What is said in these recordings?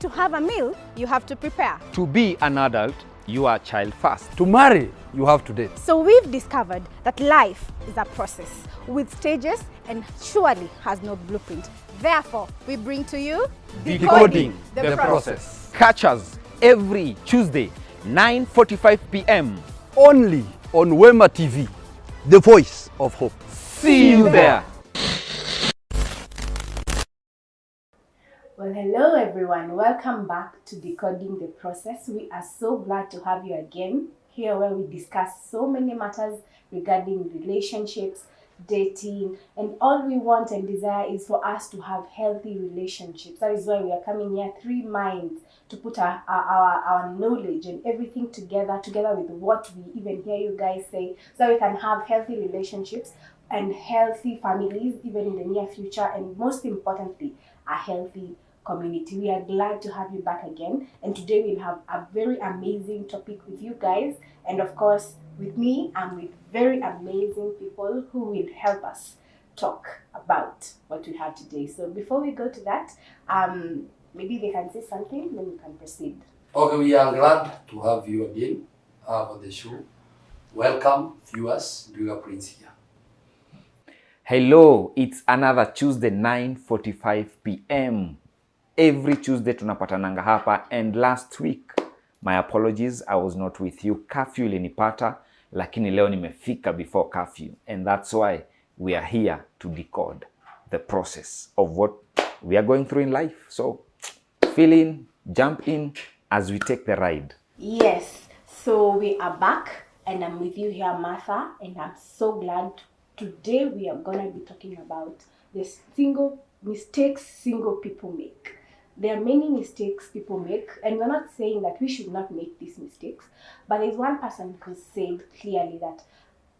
To have a meal, you have to prepare. To be an adult, you are a child first. To marry, you have to date. So we've discovered that life is a process with stages and surely has no blueprint. Therefore, we bring to you Decoding the process. Catch us every Tuesday, 9:45 p.m. Only on Wema TV, the voice of hope. See you there. Well, hello everyone. Welcome back to Decoding the Process. We are so glad to have you again here where we discuss so many matters regarding relationships, dating, and all we want and desire is for us to have healthy relationships. That is why we are coming here, three minds, to put our knowledge and everything together with what we even hear you guys say, so that we can have healthy relationships and healthy families even in the near future, and most importantly, a healthy community. We are glad to have you back again, and today we'll have a very amazing topic with you guys, and of course with me and with very amazing people who will help us talk about what we have today. So before we go to that, maybe they can say something, then we can proceed. Okay, we are glad to have you again on the show. Welcome, viewers. Viewer Prince here. Hello, it's another Tuesday, 9:45 p.m. Every Tuesday tunapatananga hapa, and last week, my apologies, I was not with you. Curfew ilinipata, lakini leo nimefika before curfew, and that's why we are here to decode the process of what we are going through in life. So, fill in, jump in as we take the ride. Yes, so we are back, and I'm with you here, Martha, and I'm so glad. Today we are going to be talking about the single mistakes single people make. There are many mistakes people make, and we're not saying that we should not make these mistakes, but there's one person who said clearly that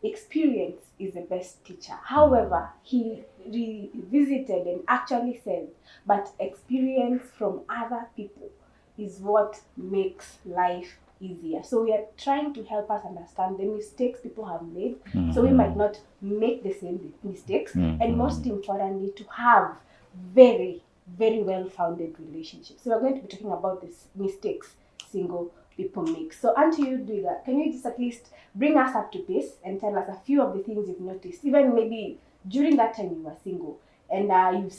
experience is the best teacher. However, he revisited and actually said, but experience from other people is what makes life easier. So we are trying to help us understand the mistakes people have made, so we might not make the same mistakes, and most importantly, to have very well-founded relationships. So we're going to be talking about these mistakes single people make. So until you do that, can you just at least bring us up to pace and tell us a few of the things you've noticed, even maybe during that time you were single, and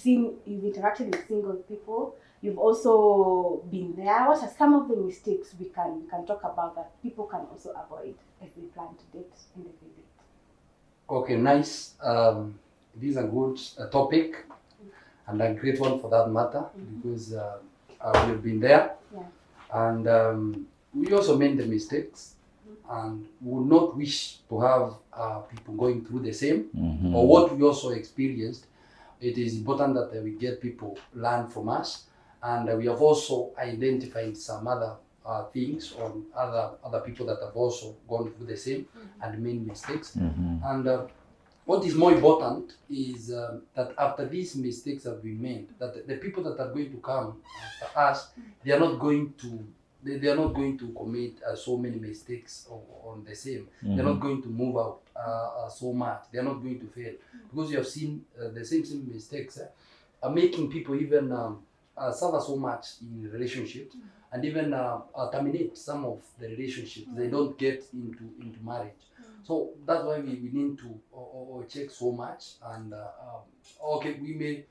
you've interacted with single people, you've also been there. What are some of the mistakes we can talk about that people can also avoid as they plan to date in the future? Okay, nice. This is a good topic, and a great one for that matter, because we've been there, and we also made the mistakes, and we would not wish to have people going through the same, or what we also experienced. It is important that we get people learn from us, and we have also identified some other things or other people that have also gone through the same and made mistakes. And what is more important is that after these mistakes have been made, that the people that are going to come after us, they are not going to commit so many mistakes on the same. They're not going to move out so much. They're not going to fail, because you have seen the same mistakes are making people even suffer so much in relationships, and even terminate some of the relationships. They don't get into marriage. So that's why we need to check so much, and okay, we may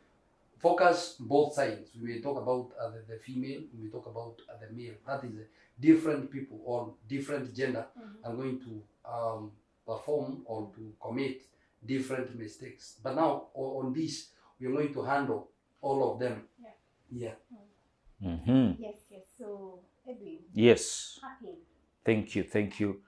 focus both sides. We may talk about the female, we may talk about the male. That is different people or different gender are going to perform or to commit different mistakes. But now on this, we are going to handle all of them. Yeah. Yes. So Edwin. Yes. Happy. Thank you.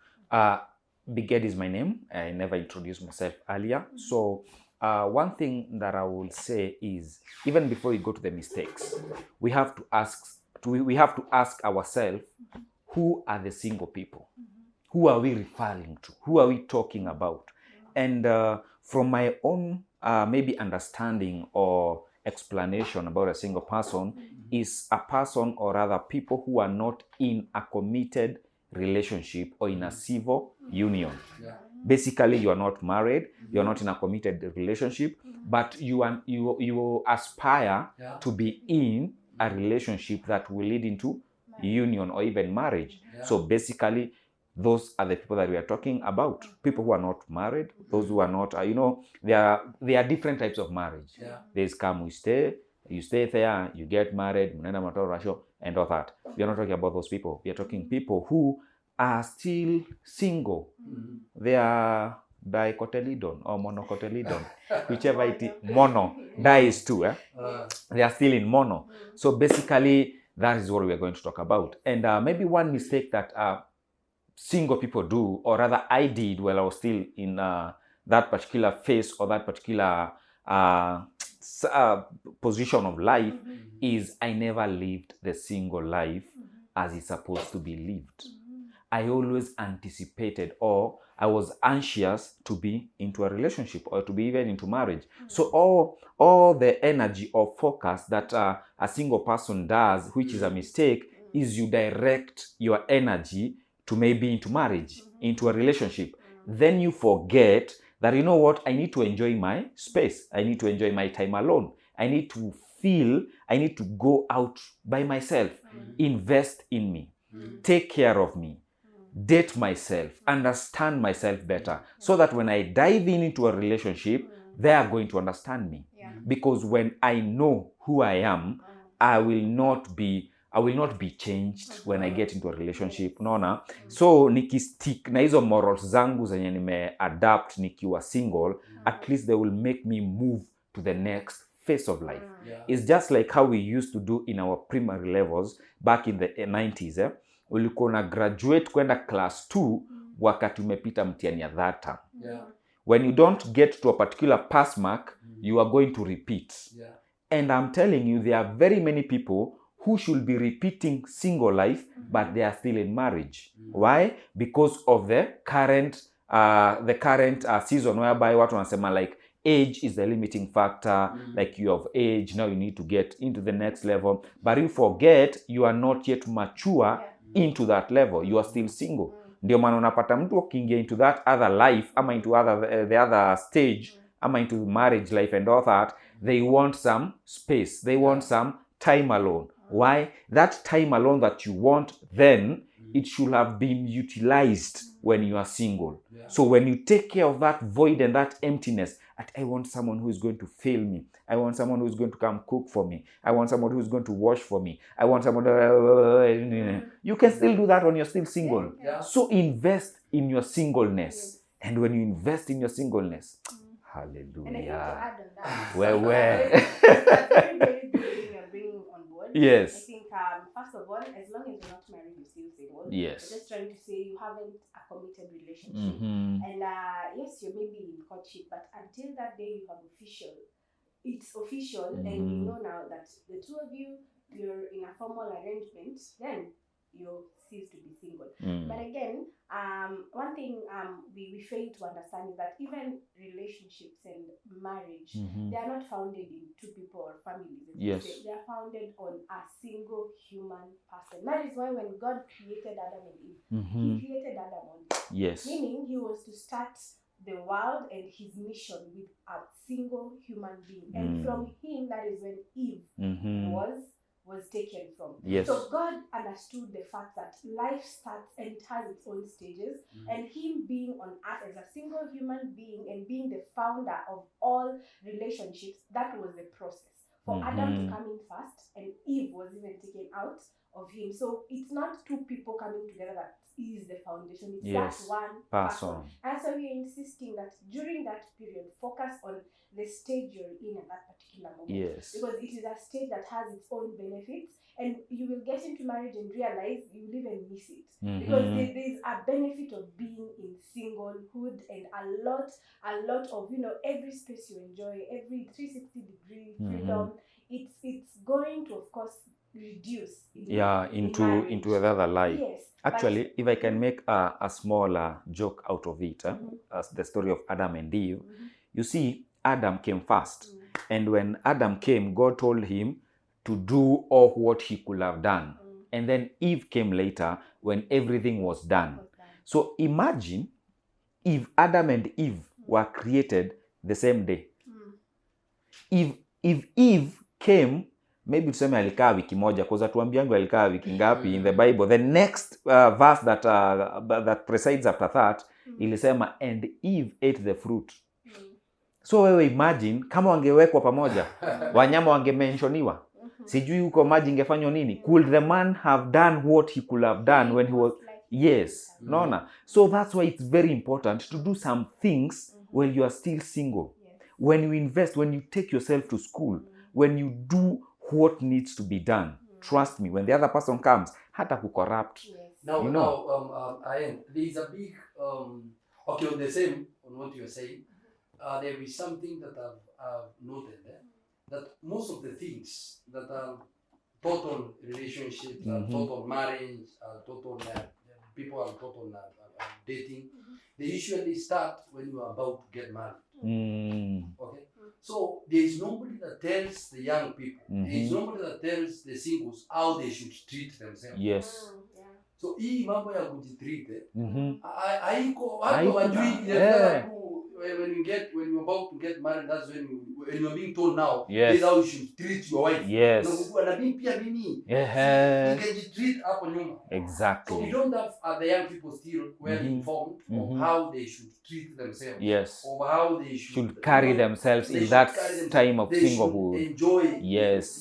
Big Ed is my name. I never introduced myself earlier. So one thing that I will say is, even before we go to the mistakes, we have to ask ourselves, who are the single people? Who are we referring to? Who are we talking about? And from my own maybe understanding or explanation about a single person, is a person or rather people who are not in a committed relationship or in a civil union. Basically, you are not married, you are not in a committed relationship, but you aspire to be in a relationship that will lead into union or even marriage. So basically, those are the people that we are talking about. People who are not married, those who are not, there are different types of marriage. There's come, we stay, you stay there, you get married, and all that. We are not talking about those people. We are talking people who are still single. They are dicotyledon or monocotyledon, whichever it is. Mono, di is two. They are still in mono. So basically, that is what we are going to talk about. And maybe one mistake that single people do, or rather I did while I was still in that particular phase or that particular position of life, is I never lived the single life as it's supposed to be lived. I always anticipated, or I was anxious to be into a relationship or to be even into marriage. So all the energy or focus that a single person does, which is a mistake, is you direct your energy to maybe into marriage, into a relationship. Then you forget that, you know what, I need to enjoy my space. I need to enjoy my time alone. I need to go out by myself, invest in me, take care of me, date myself, understand myself better, so that when I dive into a relationship, they are going to understand me. Because when I know who I am, I will not be changed when I get into a relationship. Unaona? So nikistick na hizo morals zangu zenye nime adapt nikiwa single, at least they will make me move to the next phase of life. It's just like how we used to do in our primary levels back in the 90s. Ulikuwa na graduate kwenda class 2 wakati umepita mtihani ya that term. When you don't get to a particular pass mark, you are going to repeat. And I'm telling you, there are very many people who should be repeating single life, but they are still in marriage. Why? Because of the current season whereby watu wanasema like age is the limiting factor. Like you have age, now you need to get into the next level. But you forget you are not yet mature into that level. You are still single. Ndio maana unapata mtu ukiingia into that other life, ama into the other stage, ama into marriage life and all that, they want some space. They want some time alone. Why? That time alone that you want, then it should have been utilized when you are single. So when you take care of that void and that emptiness, I want someone who is going to fill me. I want someone who is going to come cook for me. I want someone who is going to wash for me. I want someone you can still do that when you're still single. So invest in your singleness. And when you invest in your singleness, hallelujah. And I think to add on that, Where? that's very, very good thing you're bringing on board. Yes. I think, first of all, as long as you're not married, you're still single. Yes. You're just trying to say you haven't a committed relationship. And yes, you may be in courtship, but until that day you have it's official, and you know now that the two of you, you're in a formal arrangement, then you cease to be single. But again, one thing we fail to understand is that even relationships and marriage, they are not founded in two people or families. Yes. They are founded on a single human person. That is why when God created Adam and Eve, he created Adam only. Yes. Meaning he was to start the world and his mission with a single human being. And from him, that is when Eve was taken from. Yes. So God understood the fact that life starts and it has its own stages, and him being on earth as a single human being and being the founder of all relationships, that was the process for Adam to come in first, and Eve was even taken out of him. So it's not two people coming together that is the foundation, it's that one person. And so we're insisting that during that period, focus on the stage you're in at that particular moment. Yes. Because it is a stage that has its own benefits, and you will get into marriage and realize you will even miss it. Because there's a benefit of being in singlehood, and a lot of, every space you enjoy, every 360-degree freedom, it's going to, of course, reduce into another life. Yes. Actually, if I can make a small joke out of it, as the story of Adam and Eve, you see, Adam came first. And when Adam came, God told him to do all what he could have done. And then Eve came later when everything was done. So imagine if Adam and Eve were created the same day. If Eve came maybe tuseme alikaa wiki moja, because atuambiangu alikaa wiki ngapi in the Bible. The next verse that presides after that ilisema and Eve ate the fruit. So wewe imagine kama wangewekwa pamoja, wanyama wangemenshoniwa, sijui huko maji ingefanywa nini. Could the man have done what he could have done when he was... Yes, naona. So that's why it's very important to do some things when you are still single. When you invest, when you take yourself to school, when you do what needs to be done, trust me, when the other person comes, hata kucorrupt. Now, you know. there is a big, okay, on the same, on what you're saying, there is something that I've noted that most of the things that are total relationships, total marriage, total people are total dating, they usually start when you are about to get married. Okay? So there is nobody that tells the young people, there is nobody that tells the singles how they should treat themselves. Yes. So hii mambo ya kujitreat haiko Hajui. when you're about to get married, that's when you're being told now, Yes. this is how you should treat your wife. Yes. Na mimi pia mimi treat hapo nyuma. Exactly. So we don't have the young people still well informed of how they should treat themselves. Yes. Of how they should carry themselves in that time of they singlehood. Should enjoy. Yes.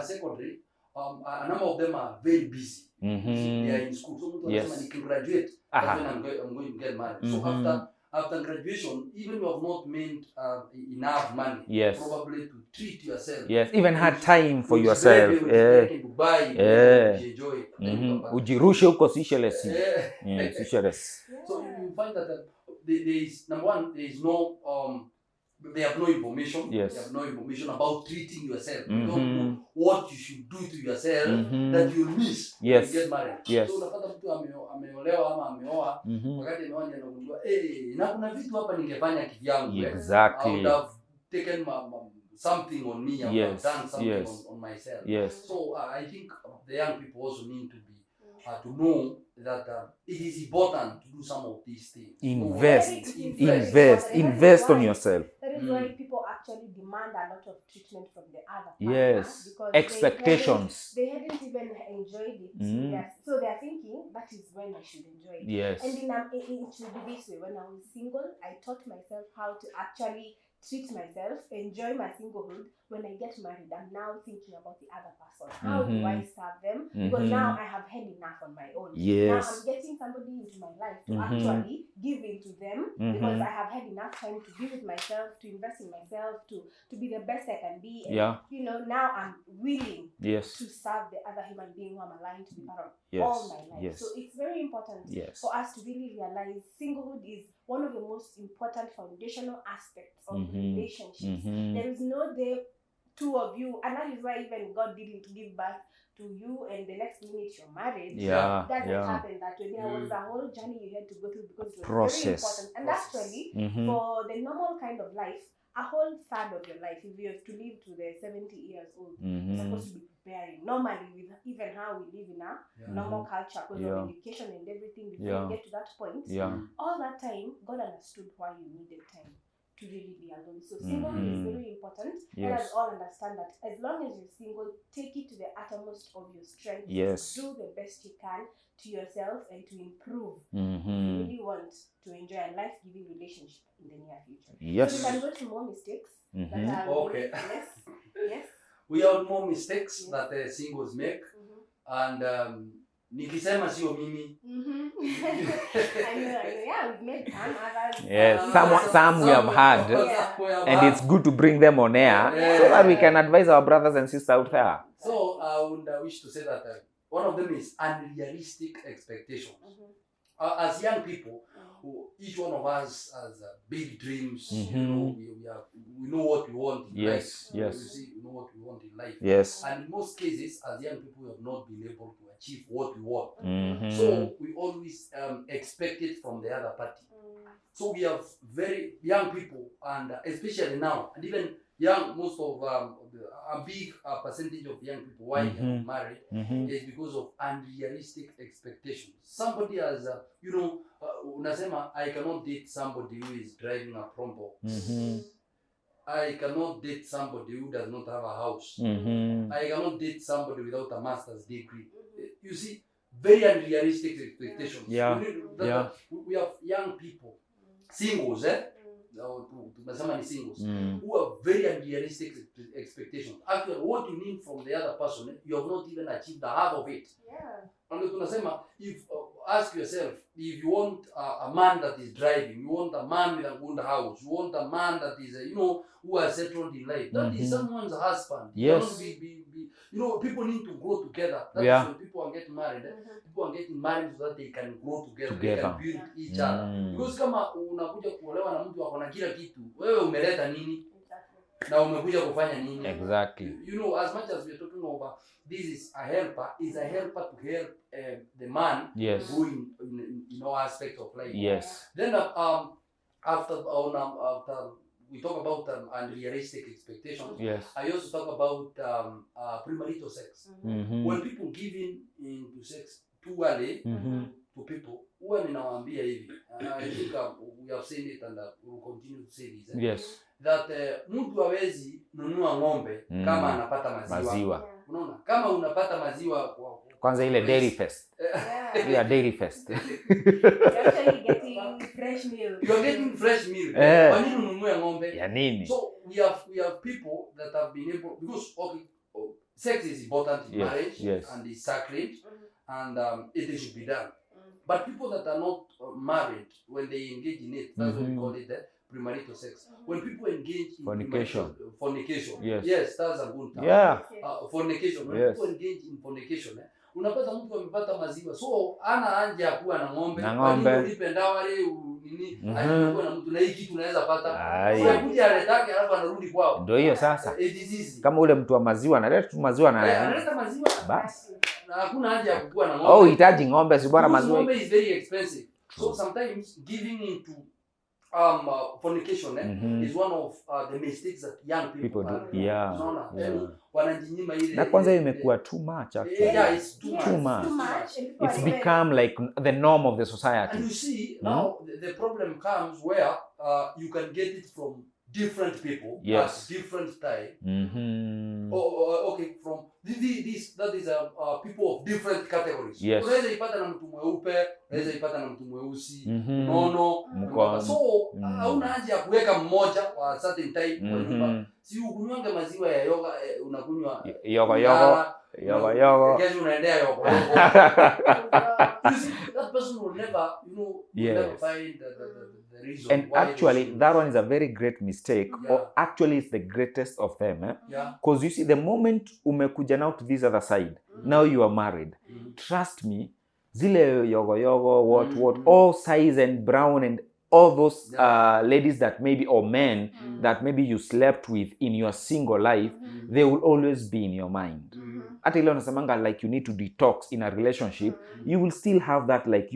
Secondly, a number of them are very busy. They are in school. So when you can graduate, that's when I'm going to get married. So after graduation, even you have not made enough money, probably to treat yourself. Yes, even had time for yourself. Ujirushe huko Seychelles. Seychelles. So you find that there is, number one, there is no they have no information. Yes. They have no information about treating yourself. You don't know what you should do to yourself that you'll miss when you get married. Yes. So unapata mtu ameolewa ama ameoa, wakati ameoa ndio anagundua na kuna vitu hapa ningefanya kivyangu. Exactly. I would have taken something on me. I would have done something on myself. Yes. So I think the young people also need to be to know that it is important to do some of these things. Invest on yourself. That is why people actually demand a lot of treatment from the other partner. Yes. Because expectations. They hadn't even enjoyed it. So they're thinking, that is when I should enjoy it. Yes. And it should be this way. When I was single, I taught myself how to actually treat myself, enjoy my singlehood. When I get married, I'm now thinking about the other person. How do I serve them? Because now I have had enough on my own. Yes. Now I'm getting somebody into my life to actually give into them because I have had enough time to be with myself, to invest in myself, to be the best I can be. And, you know, now I'm willing to serve the other human being who I'm aligned to be part of all my life. So it's very important for us to really realize singlehood is one of the most important foundational aspects of relationships. There is no day two of you, and that is why even God didn't give birth to you and the next minute you're married. Doesn't happen that way. There was a whole journey you had to go through because it was very important. And actually, for the normal kind of life, a whole third of your life, if you have to live to the 70 years old, you're supposed to be preparing. Normally, with even how we live in a normal culture, because of education and everything, before you get to that point, all that time, God understood why you needed time to really be alone. So singlehood is very important. Let us all understand that as long as you're single, take it to the uttermost of your strength. Do the best you can to yourself and to improve. You really want to enjoy a life-giving relationship in the near future. So we can go to more mistakes. That are yes. We have more mistakes that the singles make. And nikisema sio mimi. I know. We've made some others. Some we have had, and it's good to bring them on air so that we can advise our brothers and sisters out there. So I would wish to say that one of them is unrealistic expectations. As young people, each one of us has big dreams. You know, we know what we want in life. We know what we want in life. And in most cases, as young people, we have not been able to achieve what we want. So we always expect it from the other party. So we have very young people, and especially now, and even most of a big percentage of young people, why they are married, is because of unrealistic expectations. Somebody has, unasema, I cannot date somebody who is driving a Pronto. I cannot date somebody who does not have a house. Mm-hmm. I cannot date somebody without a master's degree. You see, very unrealistic expectations. Yeah. We have young people, singles, tumesema ni singles, who have very unrealistic expectations. Actually, what you need from the other person, you have not even achieved the half of it. And tunasema, if ask yourself, if you want a man that is driving, you want a man with a good house, you want a man that is, who has settled in life. That is someone's husband. Yes. People need to grow together. That is when people are getting married. People are getting married so that they can grow together. They can build each other. Because kama unakuja kuolewa na mtu akona kila kitu, wewe umeleta nini? Na umekuja kufanya nini? Exactly. As much as we're talking about this is a helper to help the man who in all aspects of life. Yes. Then after we talk about unrealistic expectations. Yes. I also talk about premarital sex. When people give into sex too early to people, huwa ninawaambia hivi. I think we have seen it and we will continue to say this. Yes. That mtu hawezi nunua ng'ombe kama anapata maziwa. Unaona? Kama unapata maziwa kwanza ile dairy fest. Yeah, dairy fest. You're actually getting fresh milk. You're getting fresh milk. Kwa nini ununue ng'ombe? Ya nini? So we have people that have been able, because sex is important in marriage and is sacred and it should be done. But people that are not married, when they engage in it, that's what we call it premarital sex. When people engage in fornication. Yes, that's a good term. Yeah. Fornication. When people engage in fornication, unapata mtu amepata maziwa, so ana haja ya kuwa na ng'ombe. Kwa nini ulipe ndawale nini? Alikuwa na mtu na hiki tunaweza pata. Unakuja aletake alafu anarudi kwao. Ndio hiyo sasa. Kama ule mtu wa maziwa analeta tu maziwa na analeta maziwa basi. Na hakuna haja ya kuwa na ng'ombe. Hitaji ng'ombe, si bora maziwa. Ng'ombe is very expensive. So sometimes giving into fornication is one of the mistakes that young people do. Wanajinyima ile. Na kwanza hiyo imekuwa too much actually. Yeah, it's too much. It's become like the norm of the society. And you see now the problem comes where you can get it from different people at different time. Okay, from that is people of different categories. Unaweza ipata na mtu mweupe, unaweza ipata na mtu mweusi, nono, so hauna haja ya kuweka mmoja kwa certain type kwa nyumba. Si ukunywa maziwa ya yoga, unakunywa yogo. Kesho unaendea yogo. That person will never, never find the reason. And actually, that one is a very great mistake, or actually it's the greatest of them. Because you see, the moment umekuja now to this other side, now you are married. Trust me, zile yogo, what, all size and brown and all those ladies that maybe, or men that maybe you slept with in your single life, they will always be in your mind. Hata ile unasemanga like you need to detox in a relationship, you will still have that like,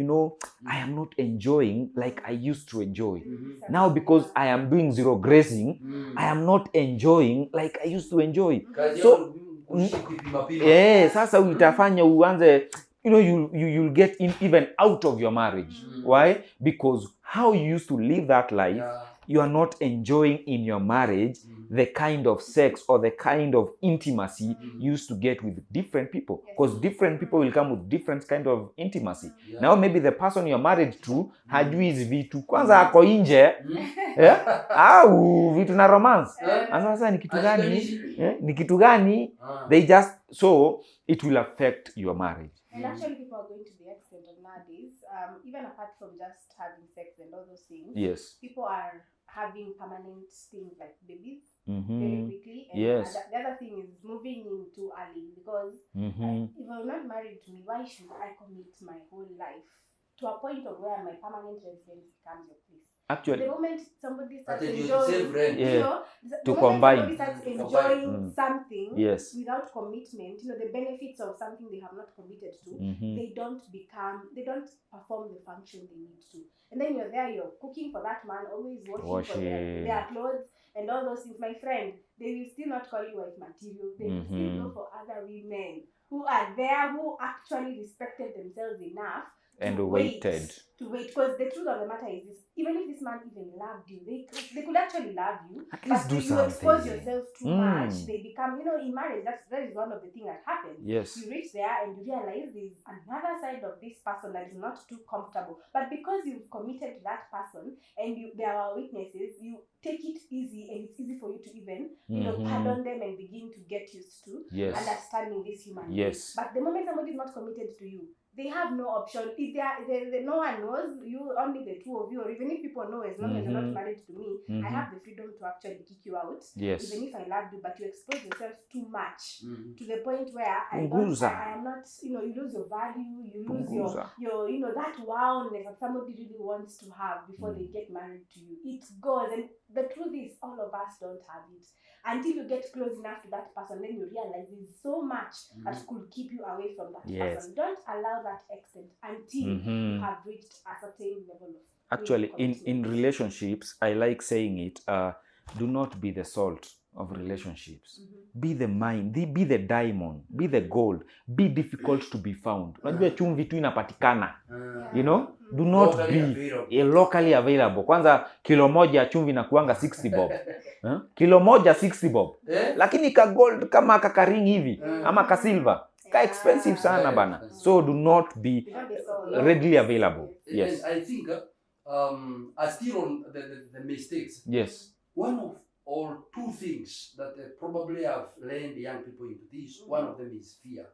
I am not enjoying like I used to enjoy. Now because I am doing zero grazing, I am not enjoying like I used to enjoy. So, sasa utafanya uanze, you'll get in even out of your marriage. Why? Because how you used to live that life, you are not enjoying in your marriage the kind of sex or the kind of intimacy you used to get with different people. Because different people will come with different kind of intimacy. Now maybe the person you're married to hajui hizi vitu. Kwanza ako nje, au vitu na romance. Sasa ni kitu gani? Ni kitu gani? They just, so it will affect your marriage. And actually people are going to the extent of nowadays, even apart from just having sex and all those things, people are having permanent things like babies very quickly. And the other thing is moving in too early, because if I'm not married to me, why should I commit my whole life to a point of where my permanent residence becomes your place? Actually, the moment somebody starts enjoying, somebody starts enjoying something without commitment, the benefits of something they have not committed to, they don't perform the function they need to. And then you're there, you're cooking for that man, always washing for their clothes and all those things. My friend, they will still not call you wife material. They will still go for other women who are there, who actually respected themselves enough and to waited to wait, because the truth of the matter is this: even if this man even loved you, they could actually love you, At least but do if you expose something. yourself too much, they become, in marriage, that is one of the things that happens. Yes. You reach there and you realize there's another side of this person that is not too comfortable, but because you've committed to that person and there are weaknesses, you take it easy, and it's easy for you to even pardon them and begin to get used to understanding this human being. But the moment somebody is not committed to you, they have no option. If no one knows, you, only the two of you, or even if people know, as long as you're not married to me, I have the freedom to actually kick you out. Even if I loved you, but you expose yourself too much to the point where I am not, you lose your value, you lose your that wowness that somebody really wants to have before they get married to you. It goes, and the truth is, all of us don't have it. Until you get close enough to that person, then you realize there's so much that could keep you away from that person. Don't allow that extent until you have reached a certain level of... Actually, in relationships, I like saying it, do not be the salt of relationships. Be the mine, be the diamond, be the gold, be difficult to be found. Unajua chumvi tu inapatikana. Do not be locally available. Kwanza kilo moja ya chumvi inakuanga 60 bob. Kilo moja 60 bob. Lakini ka gold kama kakaring hivi ama ka silver, ka expensive sana bana. So do not be readily available. Yes. And I think still on the mistakes. Yes. One of or two things that probably have led young people into this. One of them is fear.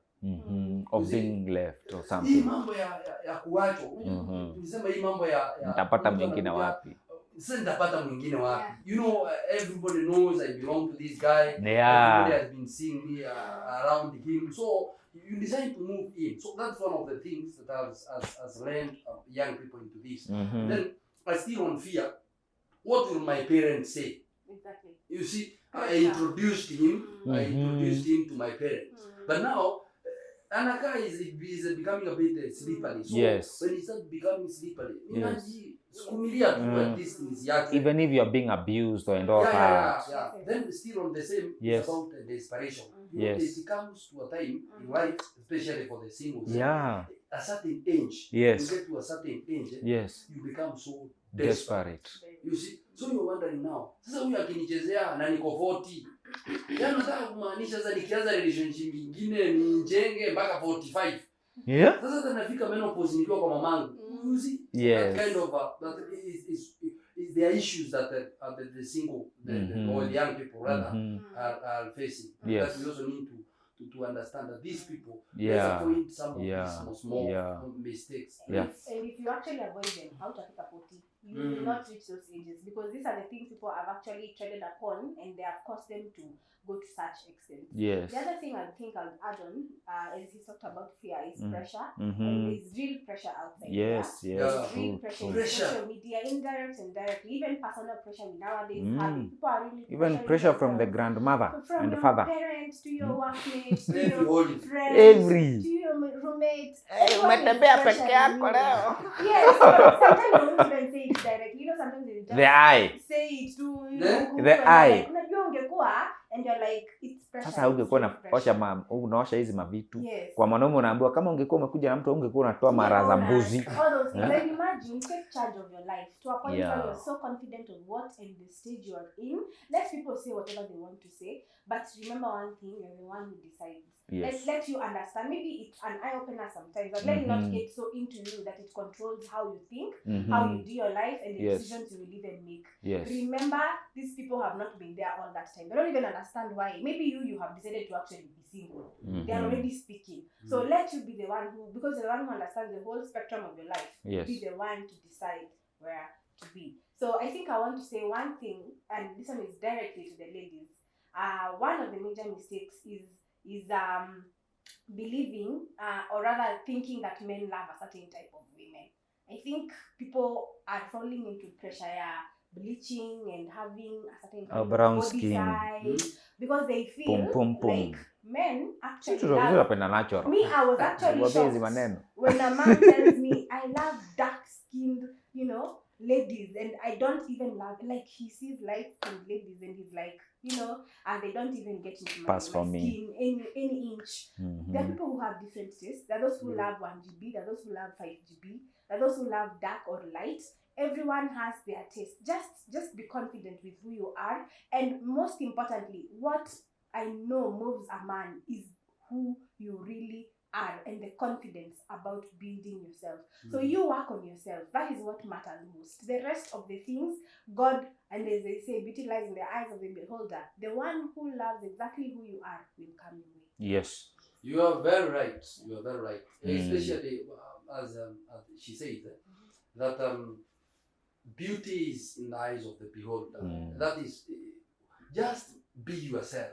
Of being left or something. Hii mambo ya kuachwa. Tulisema hii mambo ya nitapata mwingine wapi? Sasa nitapata mwingine wapi? Everybody knows I belong to this guy. Yeah. Everybody has been seeing me around him. So you decide to move in. So that's one of the things that has led young people into this. Then I still on fear. What will my parents say? Exactly. You see, I introduced him to my parents. But now, Anaka is becoming a bit slippery. So when he starts becoming slippery, even if you are being abused or and all that. Then still on the same, it's about desperation. It comes to a time in life, especially for the singles. A certain age. You get to a certain age, you become so desperate. You see, so you're wondering now, sasa huyu akinichezea na niko 40. Yaani nataka kumaanisha sasa nikianza relationship nyingine njenge mpaka 45. Sasa tunafika menopause nikiwa kwa mamangu. You see? That kind of that is the issues that the single or the young people rather are facing. That we also need to understand that these people avoid some of these small mistakes. And if you actually avoid them, how to 40, you will not reach those ages, because these are the things people have actually treaded upon, and they have caused them to go to such extent. The other thing I think I'll add on, as he talked about fear, is pressure. And there's real pressure outside. There's real pressure in social media, indirect and direct, even personal pressure we nowadays have. People are really even pressure from the grandmother and the father. From your parents to your workmates, to your friends, to your roommates. Umetembea peke yako leo. Yes, sometimes you don't even say it directly. Sometimes you just the eye. Say it to the eye. Unajua ungekuwa and you're like, it's pressure. Sasa ungekuwa unaosha hizi mavitu. Kwa mwanaume unaambiwa kama ungekuwa umekuja na mtu ungekuwa unatoa mara za mbuzi. Like imagine, take charge of your life to a point where you're so confident of what and the stage you are in. Let people say whatever they want to say, but remember one thing, you're the one who decides. Let you understand. Maybe it's an eye-opener sometimes, but let it not get so into you that it controls how you think, how you do your life, and the decisions you will even make. Remember, these people have not been there all that time. They don't even understand why. Maybe you have decided to actually be single. They are already speaking. So let you be the one who, because you're the one who understands the whole spectrum of your life, be the one to decide where to be. So I think I want to say one thing, and this one is directly to the ladies. One of the major mistakes is believing or rather thinking that men love a certain type of women. I think people are falling into pressure, bleaching and having a certain kind of brown body skin size, because they feel like men actually love. Me, I was actually shocked when a man tells me I love dark skinned, ladies, and I don't even love, like, he sees light-skinned ladies and he's like, you know, and they don't even get into my Pass for me. skin any inch. There are people who have different tastes. There are those who love 1 GB, there are those who love 5 GB, there are those who love dark or light. Everyone has their taste. Just be confident with who you are, and most importantly, what I know moves a man is who you really are and the confidence about building yourself. So you work on yourself. That is what matters most. The rest of the things, God, and as they say, beauty lies in the eyes of the beholder. The one who loves exactly who you are will come your way. Yes. You are very right. You are very right. Especially as she said that beauty is in the eyes of the beholder. That is, just be yourself.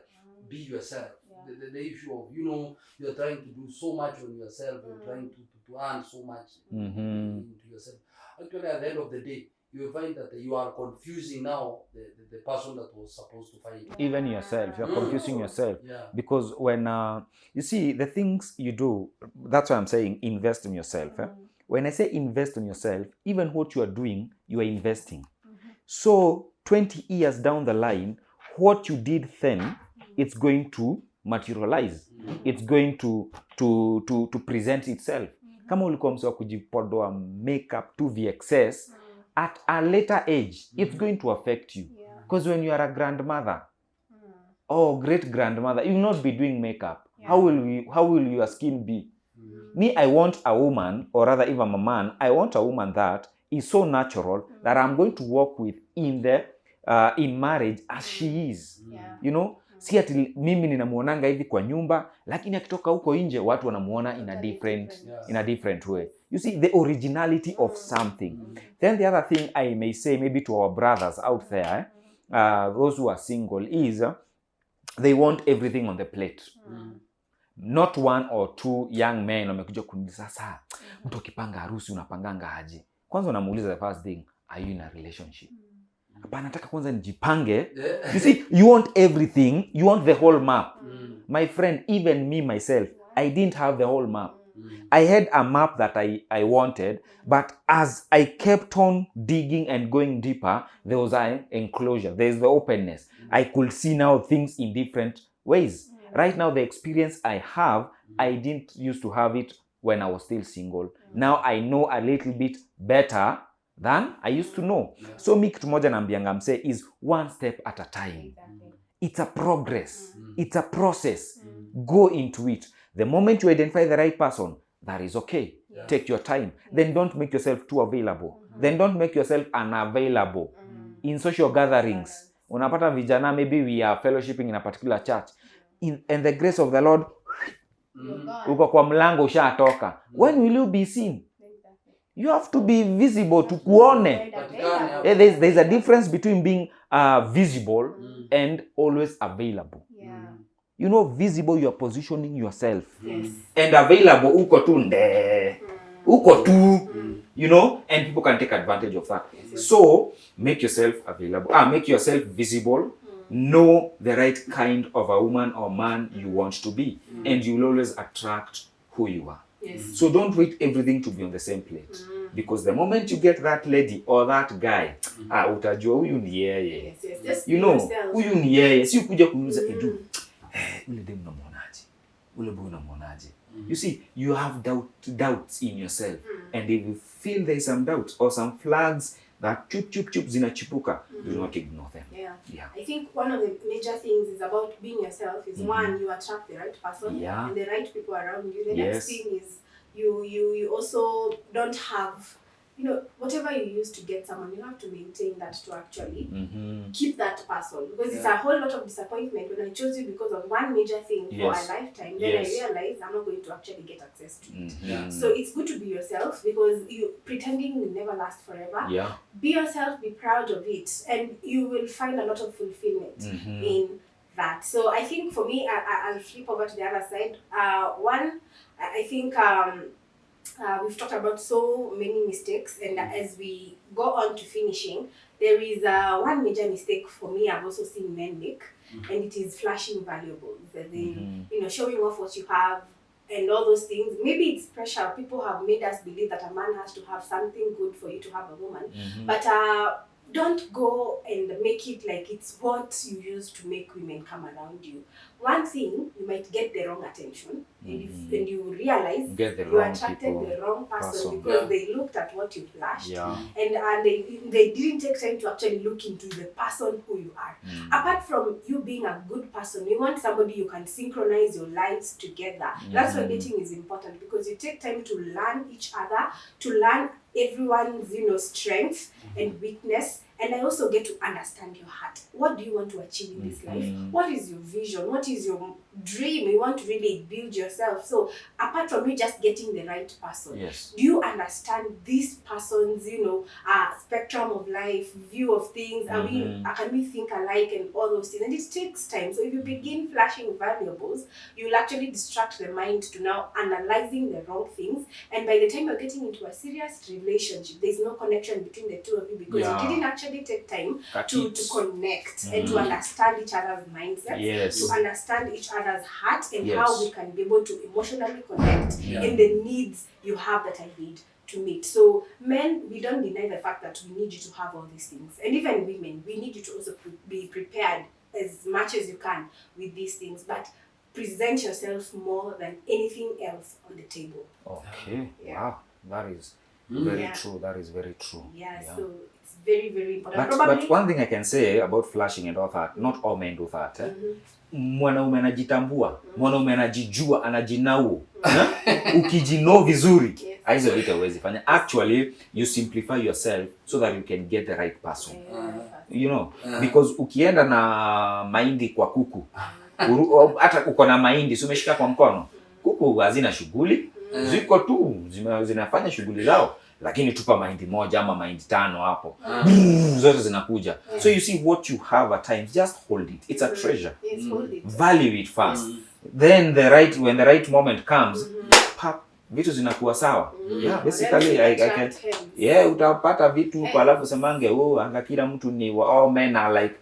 Be yourself. Yeah. The issue of, you know, you're trying to do so much on yourself, you're trying to earn so much into yourself. Actually, at the end of the day, you will find that you are confusing now the person that was supposed to find you. Even yourself, you're confusing yourself. Yeah. Because when you see the things you do, that's why I'm saying invest in yourself. When I say invest in yourself, even what you are doing, you are investing. So 20 years down the line, what you did then, it's going to materialize. It's going to present itself. Kama ulikuwa mse wa kujipodoa makeup to the excess, at a later age, it's going to affect you. Because when you are a grandmother or great grandmother, you will not be doing makeup. How will your skin be? Me, I want a woman, or rather if I'm a man, I want a woman that is so natural that I'm going to work with in marriage as she is. You know, si ati mimi ninamuonanga hivi kwa nyumba, lakini akitoka huko nje watu wanamuona in a different way. You see the originality of something. Then the other thing I may say maybe to our brothers out there, those who are single, is they want everything on the plate. Not one or two young men wamekuja kuniuliza sasa, mtu akipanga harusi unapanganga aje? Kwanza unamuuliza the first thing, are you in a relationship? Hapana, nataka kwanza nijipange. You see, you want everything, you want the whole map. My friend, even me myself, I didn't have the whole map. I had a map that I wanted, but as I kept on digging and going deeper, there was an enclosure. There's the openness. I could see now things in different ways. Right now, the experience I have, I didn't used to have it when I was still single. Now I know a little bit better than I used to know. So mi kitu moja naambianga mse is one step at a time. It's a progress. It's a process. Go into it. The moment you identify the right person, that is okay. Take your time. Then don't make yourself too available. Then don't make yourself unavailable. In social gatherings, unapata vijana, maybe we are fellowshipping in a particular church. And the grace of the Lord, uko kwa mlango ushatoka. When will you be seen? You have to be visible to kuone. There's a difference between being visible and always available. You know, visible, you are positioning yourself. And available, uko tu nde. Uko tu, you know, and people can take advantage of that. So, make yourself available. Make yourself visible. Know the right kind of a woman or man you want to be. And you will always attract who you are. So don't wait everything to be on the same plate. Because the moment you get that lady or that guy, utajua huyu ni yeye. You know, huyu ni yeye. Si ukuja kuniuliza edu. Ule dem unamuonaje? Ule boy unamuonaje? You see, you have doubts in yourself. And if you feel there is some doubts or some flags that chup zinachipuka, do not ignore them. I think one of the major things is about being yourself is one, you attract the right person and the right people around you. The next thing is you also don't have, you know, whatever you use to get someone, you have to maintain that to actually keep that person. Because it's a whole lot of disappointment when I chose you because of one major thing for a lifetime. Then I realized I'm not going to actually get access to it. So it's good to be yourself because pretending will never last forever. Be yourself, be proud of it, and you will find a lot of fulfillment in that. So I think for me, I'll flip over to the other side. One, I think we've talked about so many mistakes, and as we go on to finishing, there is one major mistake for me I've also seen men make, and it is flashing valuables. As in, you know, showing off what you have, and all those things. Maybe it's pressure. People have made us believe that a man has to have something good for you to have a woman. But don't go and make it like it's what you use to make women come around you. One thing, you might get the wrong attention, and you realize you attracted the wrong person because they looked at what you flashed, and they didn't take time to actually look into the person who you are. Apart from you being a good person, you want somebody you can synchronize your lives together. That's why dating is important, because you take time to learn each other, to learn everyone's, strengths and weakness. And I also get to understand your heart. What do you want to achieve in this life? What is your vision? What is your dream? You want to really build yourself. So apart from you just getting the right person, do you understand this person's, spectrum of life, view of things? Can we think alike and all those things? And it takes time. So if you begin flashing valuables, you'll actually distract the mind to now analyzing the wrong things. And by the time you're getting into a serious relationship, there's no connection between the two of you, because you didn't actually take time to connect and to understand each other's mindsets, to understand each other's heart, and how we can be able to emotionally connect in the needs you have that I need to meet. So men, we don't deny the fact that we need you to have all these things. And even women, we need you to also be prepared as much as you can with these things. But present yourself more than anything else on the table. Okay. Wow. That is very true. That is very true. So it's very, very important. But one thing I can say about flashing and all that, not all men do that. Mwanaume anajitambua, mwanaume anajijua, anajinau. Ukijinao vizuri, hizo vitu huwezi fanya. Actually, you simplify yourself so that you can get the right person. Because ukienda na mahindi kwa kuku, hata uko na mahindi, umeshika kwa mkono, kuku hazina shughuli, ziko tu zinafanya shughuli zao, lakini tupa mahindi moja ama mahindi 5 hapo, zote zinakuja. So you see, what you have at times, just hold it. It's a treasure. Value it first. Then when the right moment comes, pap, vitu zinakuwa sawa. Basically I can utapata vitu kwa alafu semange anga kila mtu ni all men are like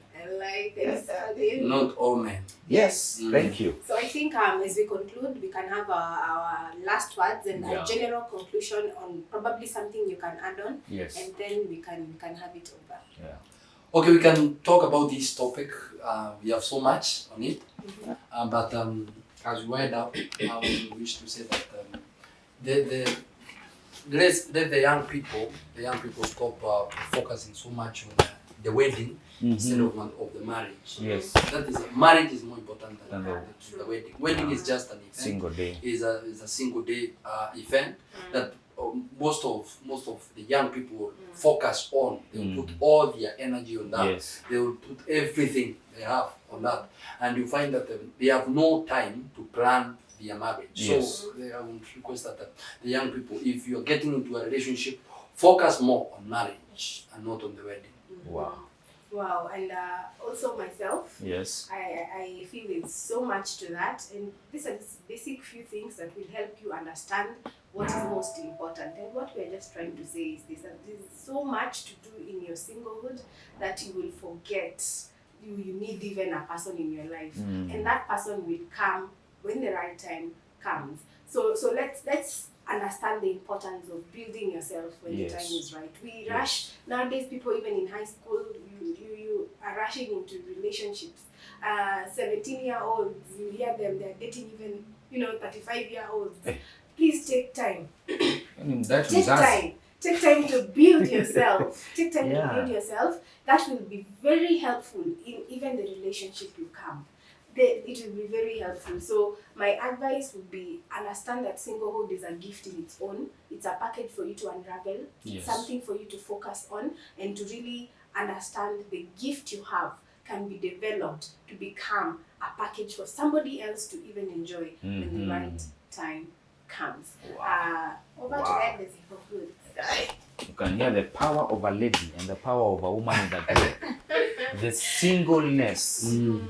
not all men. Yes, thank you. So I think as we conclude, we can have our last words and a general conclusion on probably something you can add on. Yes. And then we can have it over. Okay, we can talk about this topic. We have so much on it. But as we wind up, I wish to say that let the young people stop focusing so much on the wedding instead of the marriage. Yes. That is, marriage is more important than the wedding. Wedding is just an event. Single day. Is a single day event that most of the young people focus on. They will put all their energy on that. Yes. They will put everything they have on that, and you find that they have no time to plan their marriage. Yes. So I would request that the young people, if you are getting into a relationship, focus more on marriage and not on the wedding. Wow, and also myself, yes, I feel there's so much to that, and these are just basic few things that will help you understand what is most important. And what we're just trying to say is this, that there's so much to do in your singlehood that you will forget you need even a person in your life, and that person will come when the right time comes. So let's understand the importance of building yourself when the time is right. We rush nowadays. People even in high school, you are rushing into relationships. 17-year-olds, you hear them, they're dating even 35-year-olds. Please take time. Take time to build yourself. Take time to build yourself. That will be very helpful in even the relationship you come. It will be very helpful. So my advice would be, understand that singlehood is a gift in its own. It's a package for you to unravel. It's something for you to focus on, and to really understand the gift you have can be developed to become a package for somebody else to even enjoy when the right time comes. Over to Ed for good. You can hear the power of a lady and the power of a woman in that way. The singleness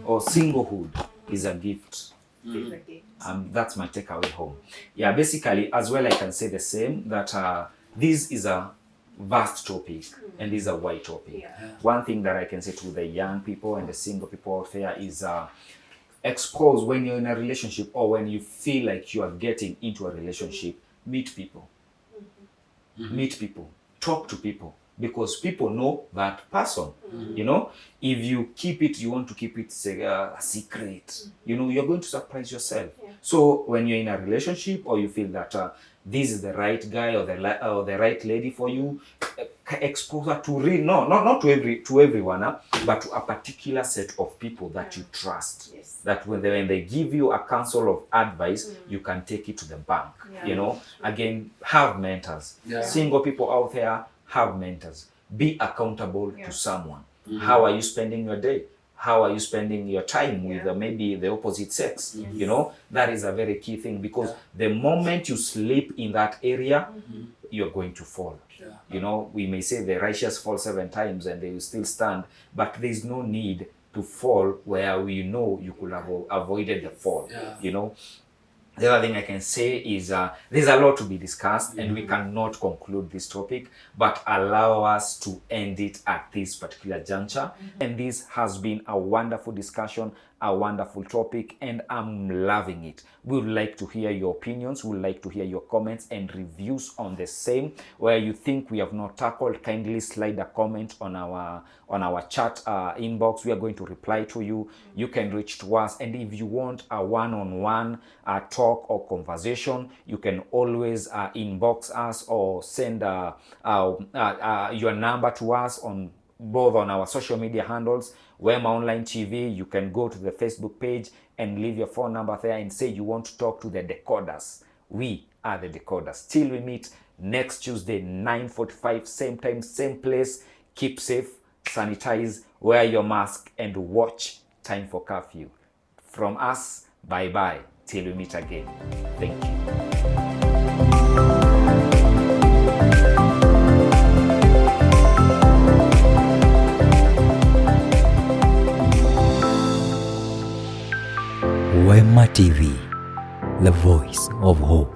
or singlehood is a gift. That's my takeaway home. Basically, as well, I can say the same, that this is a vast topic and this is a wide topic. One thing that I can say to the young people and the single people out there is expose when you're in a relationship or when you feel like you are getting into a relationship. Meet people. Meet people. Talk to people. Because people know that person. You know, if you keep it, you want to keep it a secret, you know, you're going to surprise yourself. So when you're in a relationship or you feel that this is the right guy or the right lady for you, expose her to real, not to everyone, but to a particular set of people that you trust. That when they give you a counsel of advice, you can take it to the bank. You know, again, have mentors. Single people out there, have mentors. Be accountable to someone. How are you spending your day? How are you spending your time with maybe the opposite sex? You know, that is a very key thing, because the moment you sleep in that area, you're going to fall. You know, we may say the righteous fall 7 times and they will still stand, but there's no need to fall where we know you could have avoided the fall. You know, the other thing I can say is there's a lot to be discussed, and we cannot conclude this topic, but allow us to end it at this particular juncture. And this has been a wonderful discussion, a wonderful topic, and I'm loving it. We would like to hear your opinions. We would like to hear your comments and reviews on the same. Where you think we have not tackled, kindly slide a comment on our chat inbox. We are going to reply to you. You can reach to us, and if you want a one-on-one talk or conversation, you can always inbox us or send your number to us on both on our social media handles, Wema Online TV. You can go to the Facebook page and leave your phone number there and say you want to talk to the Decoders. We are the Decoders. Till we meet next Tuesday, 9:45, same time, same place. Keep safe, sanitize, wear your mask, and watch Time for Curfew. From us, bye-bye. Till we meet again. Thank you. Wema TV, the voice of hope.